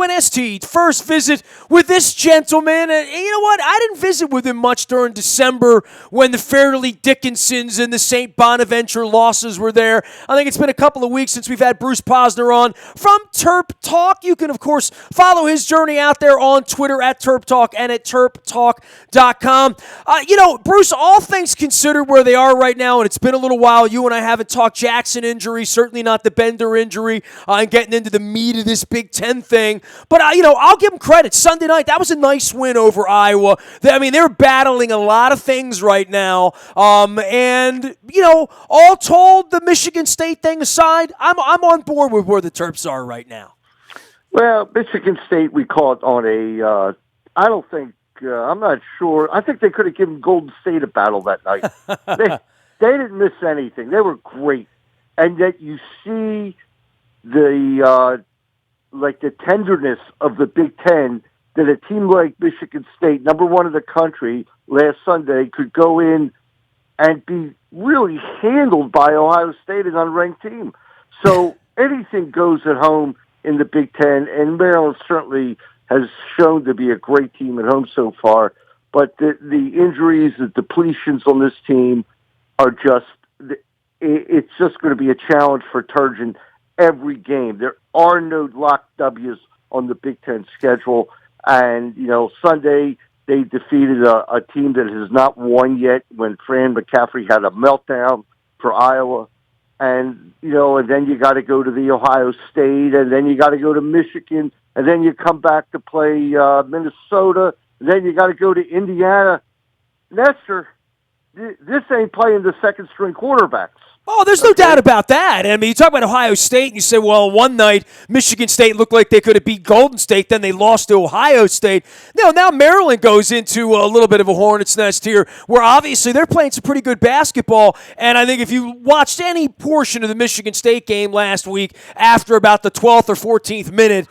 WNST first visit with this gentleman. And you know what? I didn't visit with him much during December when the Fairleigh Dickinsons and the St. Bonaventure losses were there. I think it's been a couple of weeks since we've had Bruce Posner on from Terp Talk. You can, of course, follow his journey out there on Twitter at Terp Talk and at terptalk.com. Bruce, all things considered where they are right now, and it's been a little while, you and I haven't talked Jackson injury, certainly not the Bender injury, and getting into the meat of this Big Ten thing. But, I'll give them credit. Sunday night, that was a nice win over Iowa. They're battling a lot of things right now. All told, the Michigan State thing aside, I'm on board with where the Terps are right now. Well, Michigan State, we caught on I'm not sure. I think they could have given Golden State a battle that night. They didn't miss anything. They were great. And yet you see the tenderness of the Big Ten that a team like Michigan State, number one in the country, last Sunday could go in and be really handled by Ohio State, an unranked team. So anything goes at home in the Big Ten, and Maryland certainly has shown to be a great team at home so far. But the injuries, the depletions on this team are it's just going to be a challenge for Turgeon every game. There are no locked W's on the Big Ten schedule. And, Sunday they defeated a team that has not won yet when Fran McCaffrey had a meltdown for Iowa. And, and then you got to go to the Ohio State, and then you got to go to Michigan, and then you come back to play Minnesota, and then you got to go to Indiana. Nestor, this ain't playing the second-string quarterbacks. Oh, there's no doubt about that. I mean, you talk about Ohio State, and you say, well, one night Michigan State looked like they could have beat Golden State, then they lost to Ohio State. Now Maryland goes into a little bit of a hornet's nest here, where obviously they're playing some pretty good basketball, and I think if you watched any portion of the Michigan State game last week after about the 12th or 14th minute,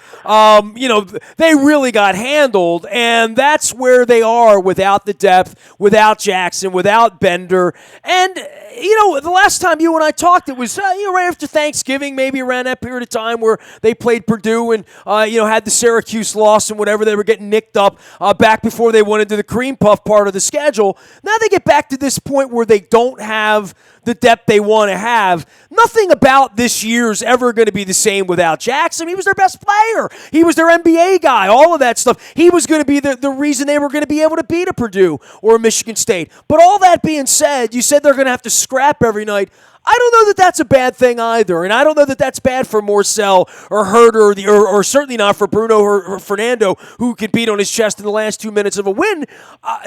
they really got handled, and that's where they are without the depth, without Jackson, without Bender. And, the last time you and I talked, it was right after Thanksgiving, maybe around that period of time where they played Purdue and had the Syracuse loss and whatever. They were getting nicked up back before they went into the cream puff part of the schedule. Now they get back to this point where they don't have the depth they want to have. Nothing about this year's ever going to be the same without Jackson. He was their best player. He was their NBA guy, all of that stuff. He was going to be the reason they were going to be able to beat a Purdue or a Michigan State. But all that being said, you said they're going to have to scrap every night. I don't know that that's a bad thing either, and I don't know that that's bad for Morcell or Herder or certainly not for Bruno or Fernando, who can beat on his chest in the last 2 minutes of a win.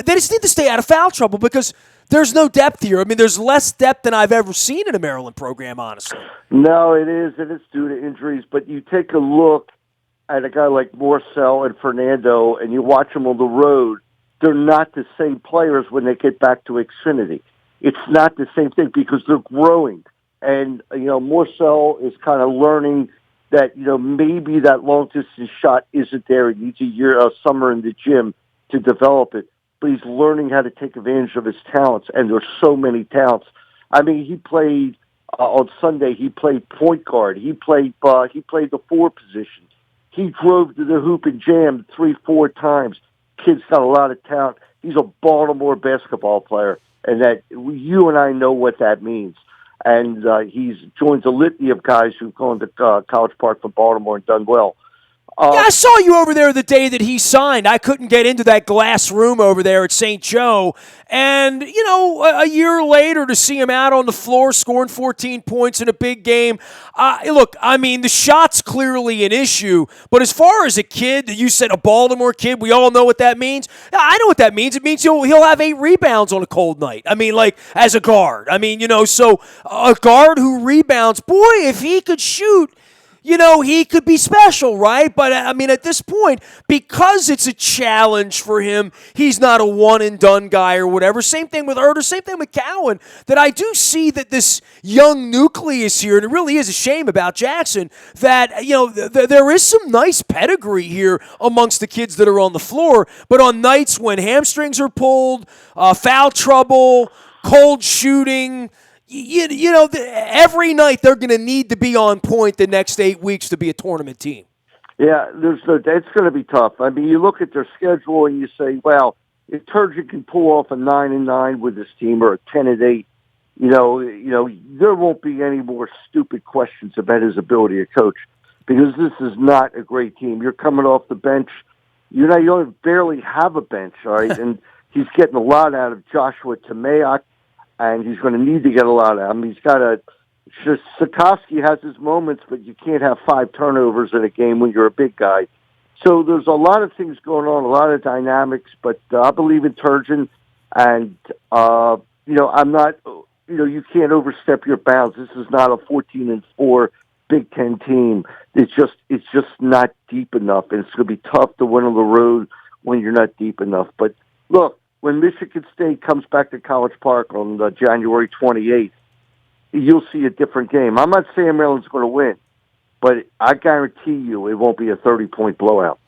They just need to stay out of foul trouble because there's no depth here. I mean, there's less depth than I've ever seen in a Maryland program, honestly. No, it is, and it's due to injuries. But you take a look at a guy like Morcell and Fernando, and you watch them on the road, they're not the same players when they get back to Xfinity. It's not the same thing because they're growing. And, Morcell is kind of learning that, maybe that long-distance shot isn't there. He needs a summer in the gym to develop it. But he's learning how to take advantage of his talents, and there's so many talents. I mean, he played on Sunday. He played point guard. He played the four position. He drove to the hoop and jammed 3-4 times. Kid's got a lot of talent. He's a Baltimore basketball player, and that you and I know what that means. And he's joins a litany of guys who've gone to College Park from Baltimore and done well. I saw you over there the day that he signed. I couldn't get into that glass room over there at St. Joe. And, a year later to see him out on the floor scoring 14 points in a big game. Look, I mean, the shot's clearly an issue. But as far as a kid, you said a Baltimore kid, we all know what that means. I know what that means. It means he'll have 8 rebounds on a cold night. I mean, like, as a guard. I mean, so a guard who rebounds, boy, if he could shoot, he could be special, right? But, I mean, at this point, because it's a challenge for him, he's not a one-and-done guy or whatever. Same thing with Herder, same thing with Cowan, that I do see that this young nucleus here, and it really is a shame about Jackson, that, there is some nice pedigree here amongst the kids that are on the floor, but on nights when hamstrings are pulled, foul trouble, cold shooting, every night they're going to need to be on point the next 8 weeks to be a tournament team. Yeah, it's going to be tough. I mean, you look at their schedule and you say, well, if Turgeon can pull off a 9-9 with this team or a 10-8, there won't be any more stupid questions about his ability to coach because this is not a great team. You're coming off the bench. You don't barely have a bench, all right? And he's getting a lot out of Joshua Tamayak, and he's going to need to get a lot out of him. He's got Sikorsky has his moments, but you can't have 5 turnovers in a game when you're a big guy. So there's a lot of things going on, a lot of dynamics, but I believe in Turgeon, and, I'm not, you can't overstep your bounds. This is not a 14-4 Big Ten team. It's just not deep enough, and it's going to be tough to win on the road when you're not deep enough. But look, when Michigan State comes back to College Park on January 28th, you'll see a different game. I'm not saying Maryland's going to win, but I guarantee you it won't be a 30-point blowout.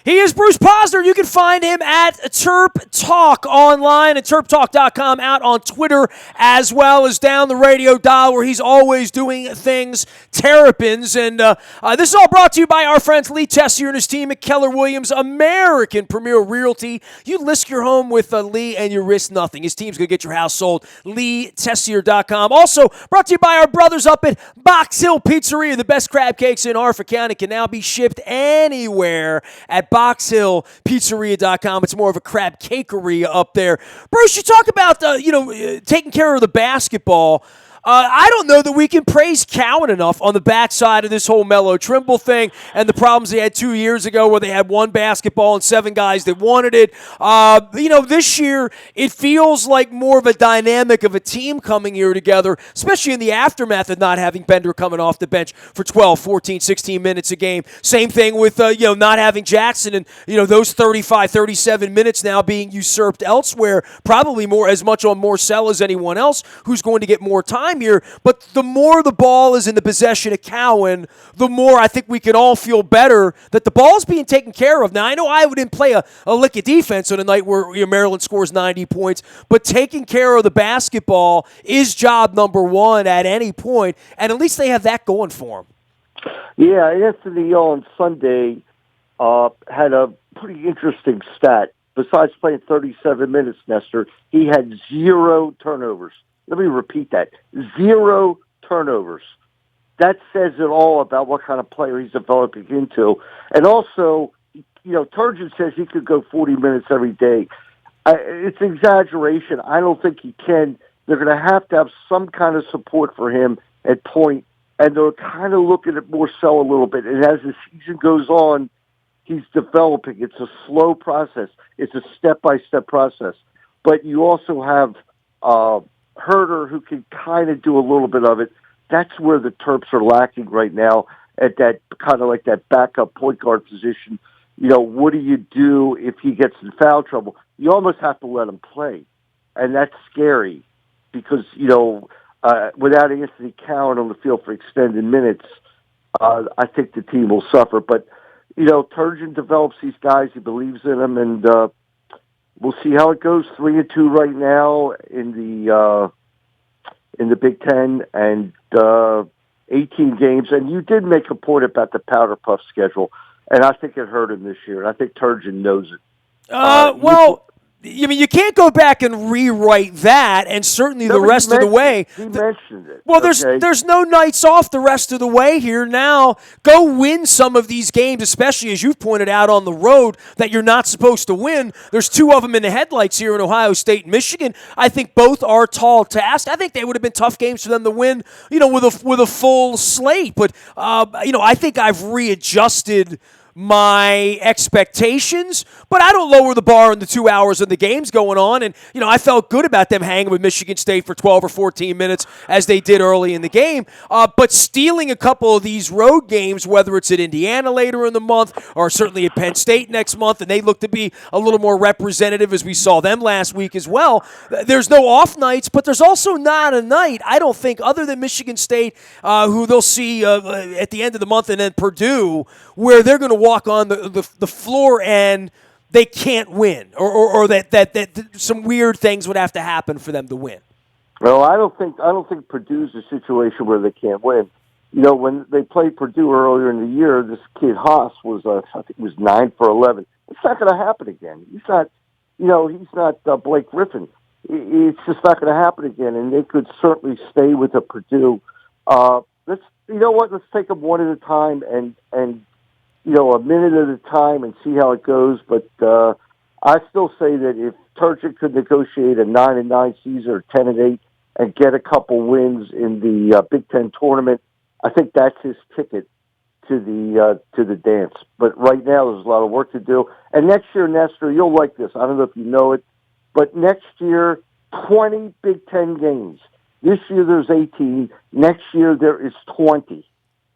He is Bruce Posner. You can find him at Terp Talk online at terptalk.com, out on Twitter, as well as down the radio dial where he's always doing things Terrapins. And this is all brought to you by our friends Lee Tessier and his team at Keller Williams, American Premier Realty. You list your home with Lee and you risk nothing. His team's going to get your house sold. LeeTessier.com. Also brought to you by our brothers up at Box Hill Pizzeria. The best crab cakes in Arthur County can now be shipped anywhere at BoxHillPizzeria.com. It's more of a crab cakery up there. Bruce, you talk about taking care of the basketball. I don't know that we can praise Cowan enough on the backside of this whole Melo Trimble thing and the problems they had 2 years ago where they had one basketball and 7 guys that wanted it. This year it feels like more of a dynamic of a team coming here together, especially in the aftermath of not having Bender coming off the bench for 12, 14, 16 minutes a game. Same thing with not having Jackson and those 35, 37 minutes now being usurped elsewhere, probably as much on Morcell as anyone else who's going to get more time here. But the more the ball is in the possession of Cowan, the more I think we can all feel better that the ball is being taken care of. Now, I know Iowa didn't play a lick of defense on a night where Maryland scores 90 points, but taking care of the basketball is job number one at any point, and at least they have that going for them. Yeah, Anthony on Sunday had a pretty interesting stat. Besides playing 37 minutes, Nestor, he had 0 turnovers. Let me repeat that. 0 turnovers. That says it all about what kind of player he's developing into. And also, Turgeon says he could go 40 minutes every day. It's exaggeration. I don't think he can. They're going to have some kind of support for him at point, and they're kind of looking at Morcell a little bit. And as the season goes on, he's developing. It's a slow process. It's a step-by-step process. But you also have Herter, who can kind of do a little bit of it. That's where the Terps are lacking right now at that kind of like that backup point guard position. What do you do if he gets in foul trouble? You almost have to let him play. And that's scary because, without Anthony Cowan on the field for extended minutes, I think the team will suffer. But, Turgeon develops these guys. He believes in them, and we'll see how it goes. 3-2 right now in the Big Ten, and 18 games. And you did make a point about the Powder Puff schedule, and I think it hurt him this year. And I think Turgeon knows it. You can't go back and rewrite that, and certainly the rest of the way. He mentioned it. Well, there's no nights off the rest of the way here now. Go win some of these games, especially as you've pointed out on the road that you're not supposed to win. There's 2 of them in the headlights here in Ohio State and Michigan. I think both are tall tasks. I think they would have been tough games for them to win, with a full slate. But I think I've readjusted my expectations, but I don't lower the bar in the 2 hours of the games going on. And, I felt good about them hanging with Michigan State for 12 or 14 minutes as they did early in the game. But stealing a couple of these road games, whether it's at Indiana later in the month or certainly at Penn State next month, and they look to be a little more representative as we saw them last week as well. There's no off nights, but there's also not a night, I don't think, other than Michigan State, who they'll see at the end of the month, and then Purdue, where they're going to walk on the floor and they can't win, or that some weird things would have to happen for them to win. Well, I don't think Purdue's a situation where they can't win. when they played Purdue earlier in the year, this kid Haas was, I think, he was 9 for 11. It's not going to happen again. He's not, he's not Blake Griffin. It's just not going to happen again, and they could certainly stay with the Purdue. Let's, let's take them one at a time and a minute at a time and see how it goes. But I still say that if Turgeon could negotiate a 9-9 season or 10-8 and get a couple wins in the Big Ten tournament, I think that's his ticket to the dance. But right now, there's a lot of work to do. And next year, Nestor, you'll like this. I don't know if you know it, but next year, 20 Big Ten games. This year, there's 18. Next year, there is 20.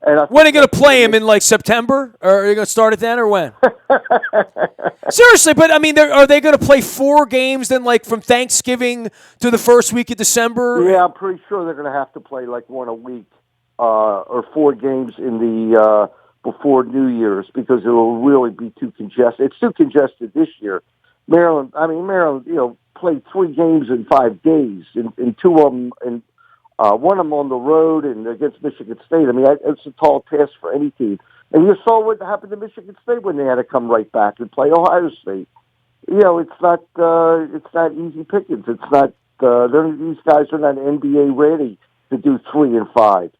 And when are you going to play him in like September? Or are you going to start it then or when? Seriously, but I mean, are they going to play 4 games then, like from Thanksgiving to the first week of December? Yeah, I'm pretty sure they're going to have to play like one a week or 4 games in the before New Year's because it will really be too congested. It's too congested this year. Maryland, played 3 games in 5 days, and 2 of them and one of them on the road and against Michigan State. I mean, it's a tall task for any team. And you saw what happened to Michigan State when they had to come right back and play Ohio State. It's not easy pickings. It's not. These guys are not NBA ready to do 3 and 5.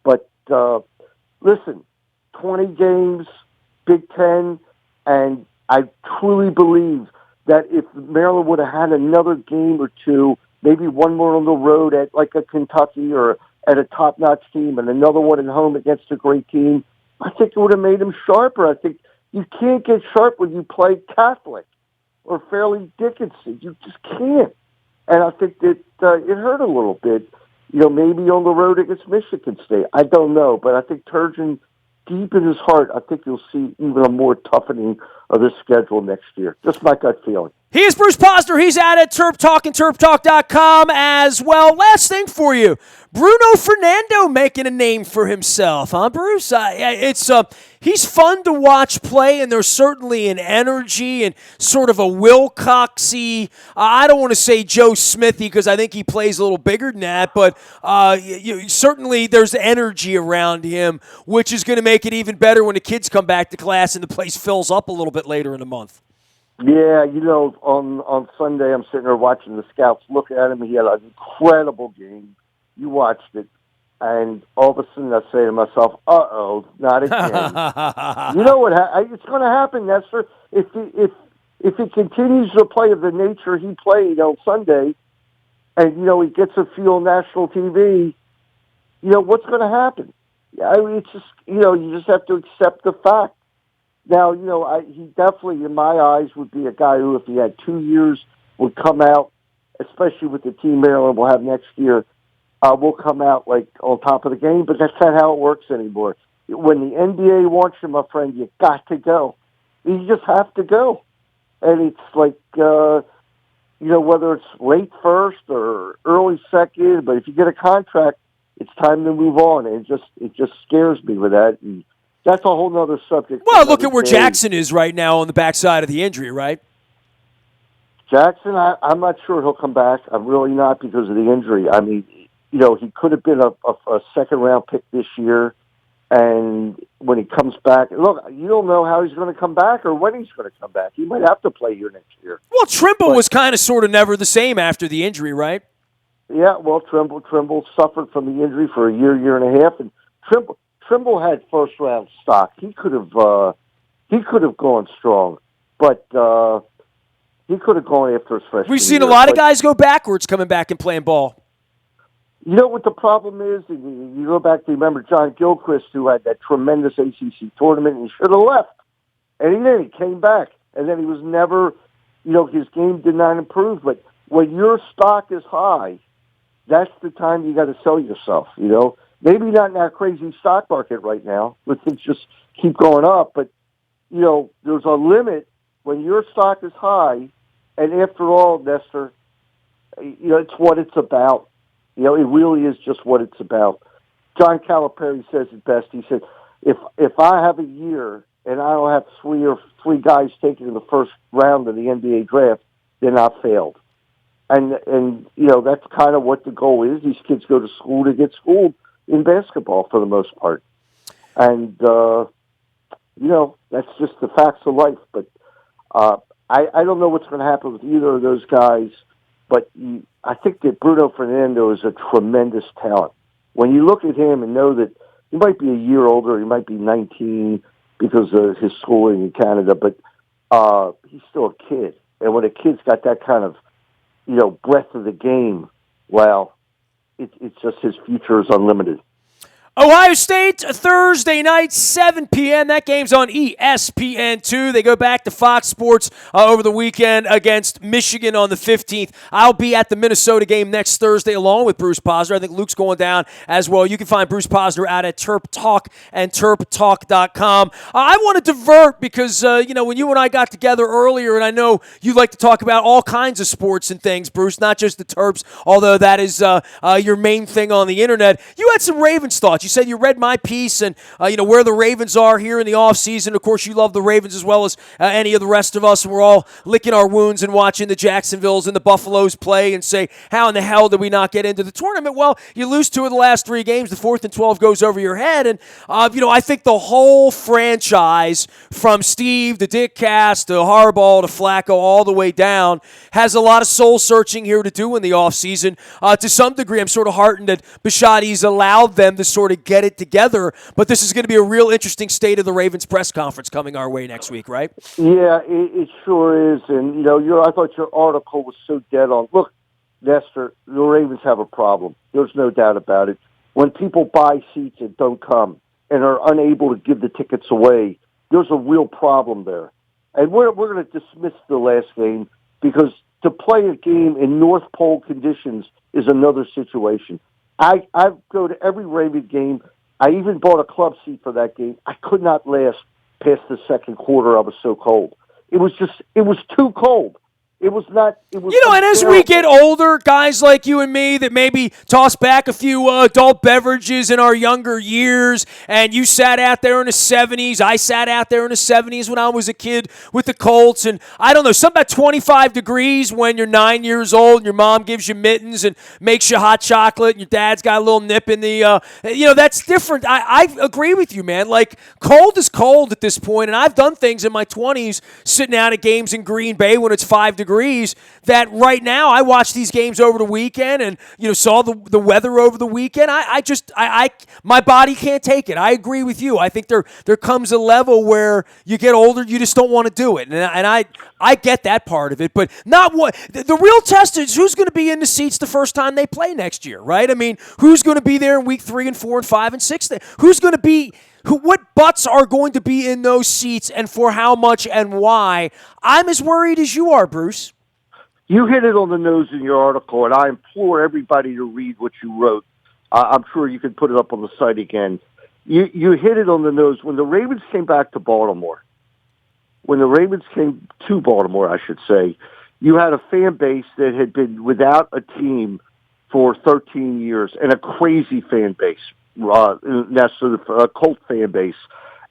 But listen, 20 games, Big Ten, and I truly believe that if Maryland would have had another game or 2. Maybe one more on the road at like a Kentucky or at a top-notch team and another one at home against a great team, I think it would have made him sharper. I think you can't get sharp when you play Catholic or Fairleigh Dickinson. You just can't. And I think that it hurt a little bit, maybe on the road against Michigan State. I don't know, but I think Turgeon, deep in his heart, I think you'll see even a more toughening of the schedule next year. Just my gut feeling. He is Bruce Posner. He's out at Terp Talk and TerpTalk.com as well. Last thing for you, Bruno Fernando making a name for himself, huh, Bruce? He's fun to watch play, and there's certainly an energy and sort of a Wilcoxy. I don't want to say Joe Smithy because I think he plays a little bigger than that, but certainly there's energy around him, which is going to make it even better when the kids come back to class and the place fills up a little bit later in the month. Yeah, on Sunday I'm sitting there watching the scouts look at him. He had an incredible game. You watched it. And all of a sudden I say to myself, uh-oh, not again. You know what? It's going to happen, Nestor. If he continues to play of the nature he played on Sunday and, he gets a few on national TV, what's going to happen? I mean, it's just, you just have to accept the fact. Now, he definitely, in my eyes, would be a guy who, if he had 2 years, would come out, especially with the team Maryland will have next year, will come out like on top of the game. But that's not how it works anymore. When the NBA wants you, my friend, you got to go. You just have to go. And it's like, whether it's late first or early second, but if you get a contract, it's time to move on. And it just scares me with that. And that's a whole other subject. Well, look at where Jackson is right now on the backside of the injury, right? Jackson, I'm not sure he'll come back. I'm really not because of the injury. I mean, he could have been a second-round pick this year, and when he comes back, look, you don't know how he's going to come back or when he's going to come back. He might have to play here next year. Well, Trimble was kind of sort of never the same after the injury, right? Yeah, well, Trimble suffered from the injury for a year and a half, and Trimble had first-round stock. He could have gone strong, but he could have gone after his freshman We've seen year. a lot of guys go backwards coming back and playing ball. You know what the problem is? You go back to, remember, John Gilchrist, who had that tremendous ACC tournament, and he should have left. And he did. He came back. And then he was never, his game did not improve. But when your stock is high, that's the time you got to sell yourself, Maybe not in that crazy stock market right now, but things just keep going up. But, there's a limit when your stock is high. And after all, Nestor, it's what it's about. It really is just what it's about. John Calipari says it best. He said, if I have a year and I don't have three guys taken in the first round of the NBA draft, then I failed. And that's kind of what the goal is. These kids go to school to get schooled. in basketball for the most part. And, that's just the facts of life. But I don't know what's going to happen with either of those guys, but I think that Bruno Fernando is a tremendous talent. When you look at him and know that he might be a year older, he might be 19 because of his schooling in Canada, but he's still a kid. And when a kid's got that kind of, breadth of the game, well, it's just his future is unlimited. Ohio State, Thursday night, 7 p.m. That game's on ESPN2. They go back to Fox Sports over the weekend against Michigan on the 15th. I'll be at the Minnesota game next Thursday along with Bruce Posner. I think Luke's going down as well. You can find Bruce Posner out at Terp Talk and terptalk.com. I want to divert because, when you and I got together earlier, and I know you like to talk about all kinds of sports and things, Bruce, not just the Terps, although that is your main thing on the internet. You had some Ravens thoughts. You said you read my piece and, where the Ravens are here in the offseason. Of course, you love the Ravens as well as any of the rest of us. And we're all licking our wounds and watching the Jacksonvilles and the Buffaloes play and say, how in the hell did we not get into the tournament? Well, you lose 2 of the last 3 games. The 4th and 12 goes over your head. And, I think the whole franchise from Steve to Dick Cass to Harbaugh to Flacco all the way down has a lot of soul-searching here to do in the offseason. To some degree, I'm sort of heartened that Bisciotti's allowed them to sort of get it together, but this is going to be a real interesting state of the Ravens press conference coming our way next week, right? Yeah, it sure is. And, I thought your article was so dead on. Look, Nestor, the Ravens have a problem. There's no doubt about it. When people buy seats and don't come and are unable to give the tickets away, there's a real problem there. And we're going to dismiss the last game because to play a game in North Pole conditions is another situation. I go to every Raven game. I even bought a club seat for that game. I could not last past the second quarter. I was so cold. It was too cold. It was not. It was. And as we get older, guys like you and me that maybe toss back a few adult beverages in our younger years, and you sat out there in the 70s. I sat out there in the 70s when I was a kid with the Colts, and I don't know, something about 25 degrees when you're 9 years old, and your mom gives you mittens and makes you hot chocolate, and your dad's got a little nip in the. That's different. I agree with you, man. Like, cold is cold at this point, and I've done things in my 20s sitting out at games in Green Bay when it's 5 degrees. That right now I watched these games over the weekend and saw the weather over the weekend. I my body can't take it. I agree with you. I think there comes a level where you get older, you just don't want to do it, and I get that part of it. But not what the real test is: who's going to be in the seats the first time they play next year, right? I mean, who's going to be there in week 3 and 4 and 5 and 6? Who's going to be? What butts are going to be in those seats and for how much and why? I'm as worried as you are, Bruce. You hit it on the nose in your article, and I implore everybody to read what you wrote. I'm sure you can put it up on the site again. You hit it on the nose. When the Ravens came back to Baltimore, I should say, you had a fan base that had been without a team for 13 years and a crazy fan base. That's a cult fan base.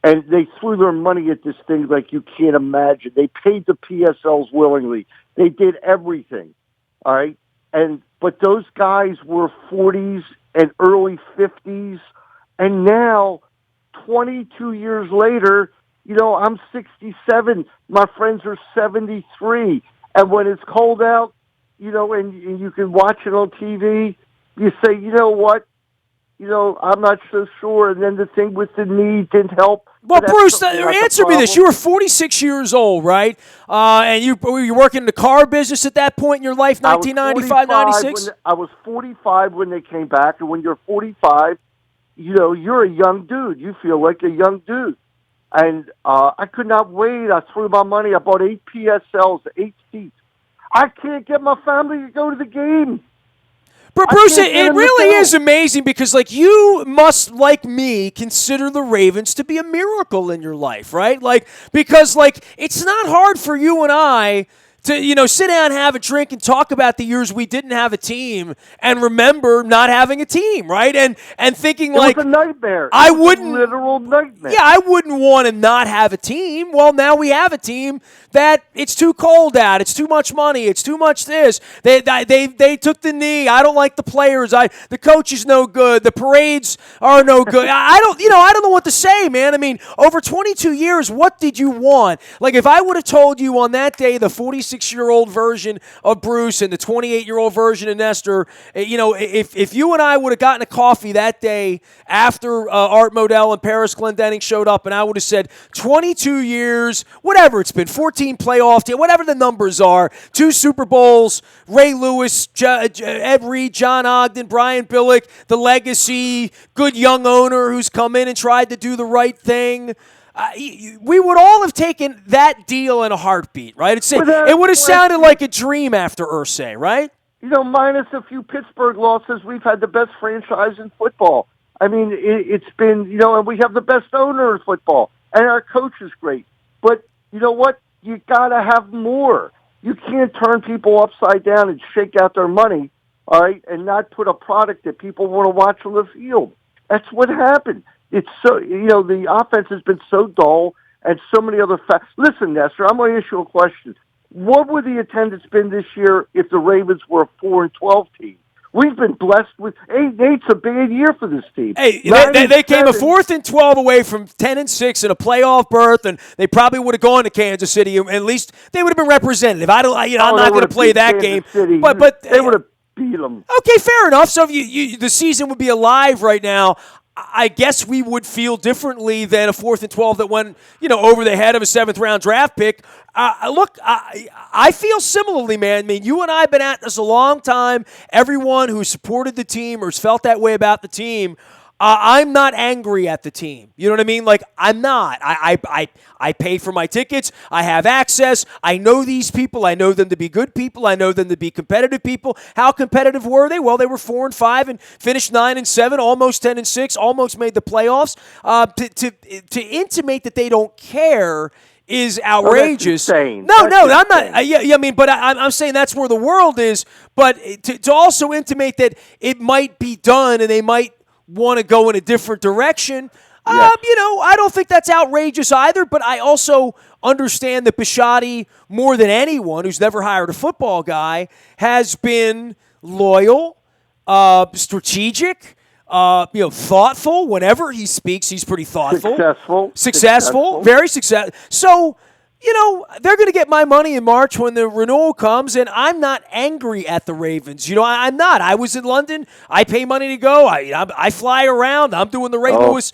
And they threw their money at this thing like you can't imagine. They paid the PSLs willingly. They did everything. All right? But those guys were 40s and early 50s. And now, 22 years later, I'm 67. My friends are 73. And when it's cold out, and you can watch it on TV, you say, you know what? I'm not so sure. And then the thing with the knee didn't help. Well, Bruce, answer me this. You were 46 years old, right? And you were working in the car business at that point in your life, 1995, 96? I was 45 when they came back. And when you're 45, you're a young dude. You feel like a young dude. And I could not wait. I threw my money. I bought 8 PSLs, 8 seats. I can't get my family to go to the game. But Bruce, it really is amazing because, you must, like me, consider the Ravens to be a miracle in your life, right? Because it's not hard for you and I to sit down, have a drink, and talk about the years we didn't have a team, and remember not having a team, right? And thinking it like was a nightmare. I It was wouldn't a literal nightmare. Yeah, I wouldn't want to not have a team. Well, now we have a team that it's too cold out. It's too much money. It's too much this. They took the knee. I don't like the players. The coach is no good. The parades are no good. I don't know what to say, man. I mean, over 22 years, what did you want? Like, if I would have told you on that day the 46-year-old version of Bruce and the 28-year-old version of Nestor, if you and I would have gotten a coffee that day after Art Modell and Paris Glendenning showed up, and I would have said 22 years, whatever it's been, 14 playoff teams, whatever the numbers are, 2 Super Bowls, Ray Lewis, Ed Reed, John Ogden, Brian Billick, the legacy, good young owner who's come in and tried to do the right thing. We would all have taken that deal in a heartbeat, right? It would have sounded like a dream after Irsay, right? Minus a few Pittsburgh losses, we've had the best franchise in football. I mean, it's been, and we have the best owner in football, and our coach is great. But you know what? You got to have more. You can't turn people upside down and shake out their money, all right, and not put a product that people want to watch on the field. That's what happened. It's so, the offense has been so dull and so many other facts. Listen, Nestor, I'm going to issue a question. What would the attendance been this year if the Ravens were a 4-12 team? We've been blessed with 8-8's a bad year for this team. Hey, they came a 4th and 12 away from 10-6 in a playoff berth, and they probably would have gone to Kansas City. At least they would have been representative. I'm not going to play that game, but they would have beat them. Okay, fair enough. So if the season would be alive right now, I guess we would feel differently than a 4th and 12 that went, over the head of a 7th-round draft pick. Look, I feel similarly, man. I mean, you and I have been at this a long time. Everyone who supported the team or has felt that way about the team, I'm not angry at the team. You know what I mean? Like, I'm not. I pay for my tickets. I have access. I know these people. I know them to be good people. I know them to be competitive people. How competitive were they? Well, they were 4-5 and finished 9-7, almost 10-6, almost made the playoffs. To intimate that they don't care is outrageous. That's insane. No, I'm not. But I'm saying that's where the world is. But to also intimate that it might be done and they might want to go in a different direction. Yes. I don't think that's outrageous either, but I also understand that Bisciotti, more than anyone who's never hired a football guy, has been loyal, strategic, thoughtful. Whenever he speaks, he's pretty thoughtful. Successful. Very successful. So, they're going to get my money in March when the renewal comes, and I'm not angry at the Ravens. I'm not. I was in London. I pay money to go. I fly around. I'm doing the Ray Lewis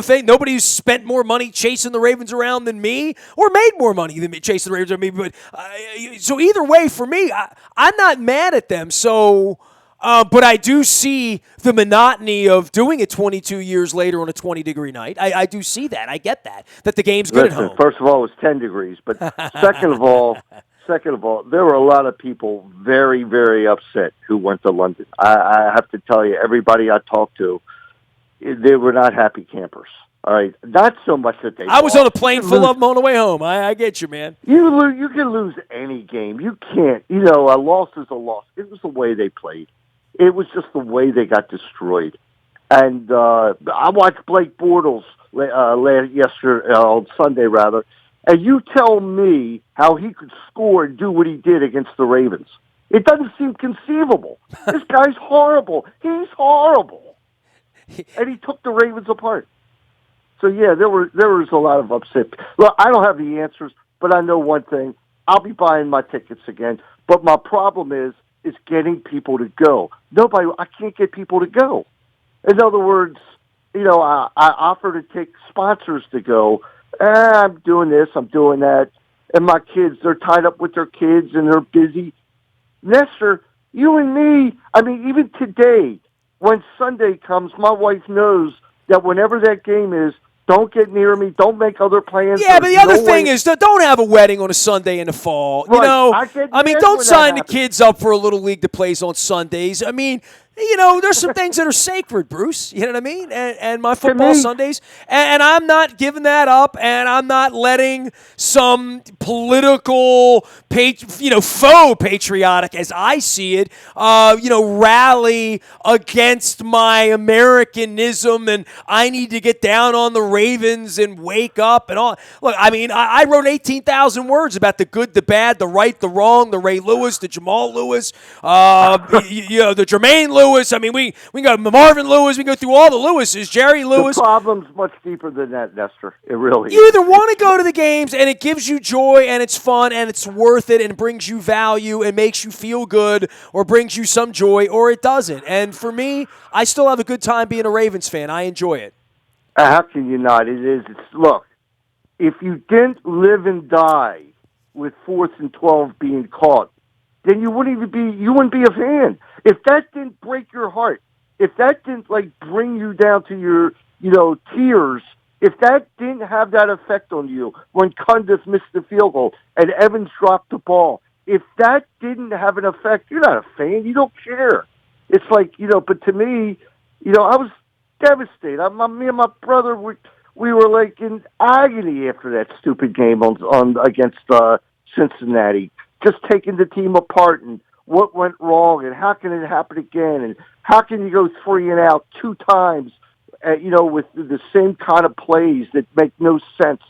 thing. Nobody's spent more money chasing the Ravens around than me or made more money than me chasing the Ravens around me. But so either way, for me, I'm not mad at them. So... but I do see the monotony of doing it 22 years later on a 20-degree night. I do see that. I get that the game's good at home. First of all, it was 10 degrees. But second of all, there were a lot of people very, very upset who went to London. I have to tell you, everybody I talked to, they were not happy campers. All right, not so much that they. I was on a plane full of them on the way home. I get you, man. You can lose any game. You can't. A loss is a loss. It was the way they played. It was just the way they got destroyed. And I watched Blake Bortles on Sunday, and you tell me how he could score and do what he did against the Ravens. It doesn't seem conceivable. This guy's horrible. He's horrible. And he took the Ravens apart. So, yeah, there was a lot of upset. Well, I don't have the answers, but I know one thing. I'll be buying my tickets again. But my problem is getting people to go. I can't get people to go. In other words, I offer to take sponsors to go. I'm doing this, I'm doing that. And my kids, they're tied up with their kids and they're busy. Nestor, you and me, even today, when Sunday comes, my wife knows that whenever that game is, don't get near me. Don't make other plans. Yeah, but the other thing is, don't have a wedding on a Sunday in the fall. Right. Don't sign the kids up for a little league that plays on Sundays. there's some things that are sacred, Bruce. You know what I mean? And my To football me- Sundays, and I'm not giving that up, and I'm not letting some political, faux patriotic, as I see it, rally against my Americanism, and I need to get down on the Ravens and wake up and all. Look, I mean, I wrote 18,000 words about the good, the bad, the right, the wrong, the Ray Lewis, the Jamal Lewis, the Jermaine Lewis. I mean, we got Marvin Lewis. We go through all the Lewises. Jerry Lewis. The problem's much deeper than that, Nestor. It really You is. either want to go to the games and it gives you joy and it's fun and it's worth it and brings you value and makes you feel good or brings you some joy, or it doesn't. And for me, I still have a good time being a Ravens fan. I enjoy it. How can you not? It is. Look, if you didn't live and die with 4th and 12 being caught, then you wouldn't be a fan. If that didn't break your heart, if that didn't bring you down to your tears, if that didn't have that effect on you when Cundiff missed the field goal and Evans dropped the ball, if that didn't have an effect, you're not a fan. You don't care. It's but to me, I was devastated. Me and my brother, we were in agony after that stupid game on against Cincinnati, just taking the team apart and what went wrong and how can it happen again and how can you go 3 and out 2 times, with the same kind of plays that make no sense.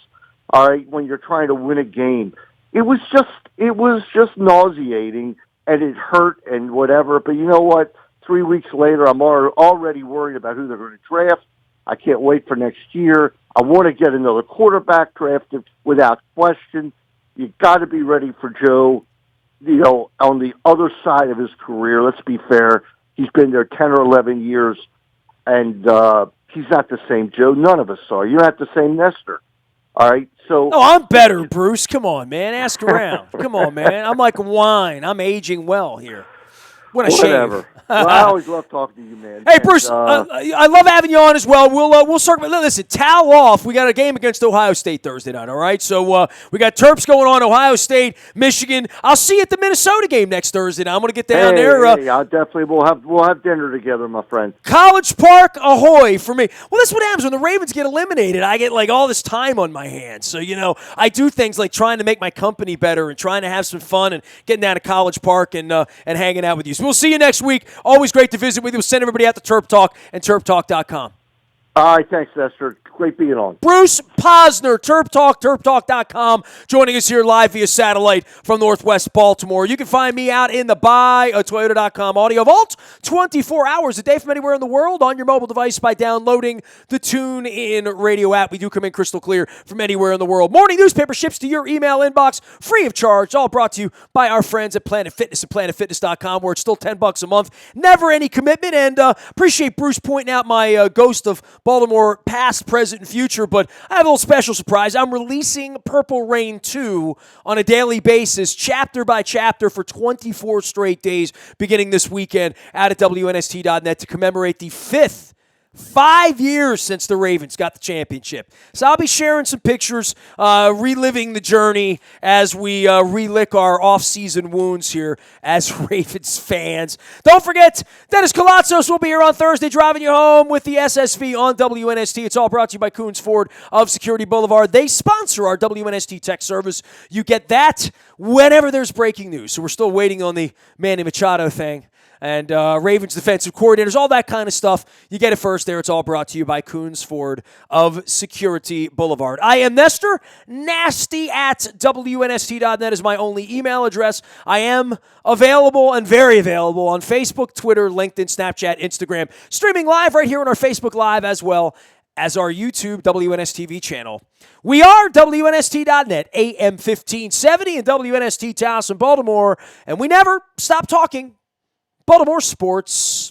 All right, when you're trying to win a game, it was just nauseating and it hurt and whatever. But you know what? 3 weeks later, I'm already worried about who they're going to draft. I can't wait for next year. I want to get another quarterback drafted without question. You got to be ready for Joe. On the other side of his career, let's be fair. He's been there 10 or 11 years, and he's not the same Joe. None of us are. You're not the same Nestor. All right? So. Oh, I'm better, Bruce. Come on, man. Ask around. Come on, man. I'm like wine. I'm aging well here. What a Whatever. shame. Well, I always love talking to you, man. Hey, And, Bruce, I love having you on as well. We'll circle. Listen, towel off. We got a game against Ohio State Thursday night, all right? So we got Terps going on, Ohio State, Michigan. I'll see you at the Minnesota game next Thursday night. I'm going to get down there. Hey, I definitely we'll have dinner together, my friend. College Park, ahoy for me. Well, that's what happens when the Ravens get eliminated. I get all this time on my hands. So, I do things like trying to make my company better and trying to have some fun and getting down to College Park and hanging out with you. So we'll see you next week. Always great to visit with you. We'll send everybody out to Terp Talk and TerpTalk.com. All right, thanks, Nestor. Great being on. Bruce Posner, Terp Talk, TerpTalk.com, joining us here live via satellite from Northwest Baltimore. You can find me out in the buyatoyota.com audio vault 24 hours a day from anywhere in the world on your mobile device by downloading the TuneIn radio app. We do come in crystal clear from anywhere in the world. Morning newspaper ships to your email inbox free of charge. All brought to you by our friends at Planet Fitness at PlanetFitness.com, where it's still $10 a month. Never any commitment. And appreciate Bruce pointing out my ghost of Baltimore past, present, and future, but I have a little special surprise. I'm releasing Purple Rain 2 on a daily basis, chapter by chapter, for 24 straight days, beginning this weekend out at WNST.net to commemorate the 5 years since the Ravens got the championship. So I'll be sharing some pictures, reliving the journey as we relick our off-season wounds here as Ravens fans. Don't forget, Dennis Colatzos will be here on Thursday driving you home with the SSV on WNST. It's all brought to you by Coons Ford of Security Boulevard. They sponsor our WNST tech service. You get that whenever there's breaking news. So we're still waiting on the Manny Machado thing. And Ravens defensive coordinators, all that kind of stuff. You get it first there. It's all brought to you by Coons Ford of Security Boulevard. I am Nestor. Nasty at WNST.net is my only email address. I am available and very available on Facebook, Twitter, LinkedIn, Snapchat, Instagram. Streaming live right here on our Facebook Live as well as our YouTube WNSTV channel. We are WNST.net, AM 1570 and WNST Towson, Baltimore. And we never stop talking Baltimore sports.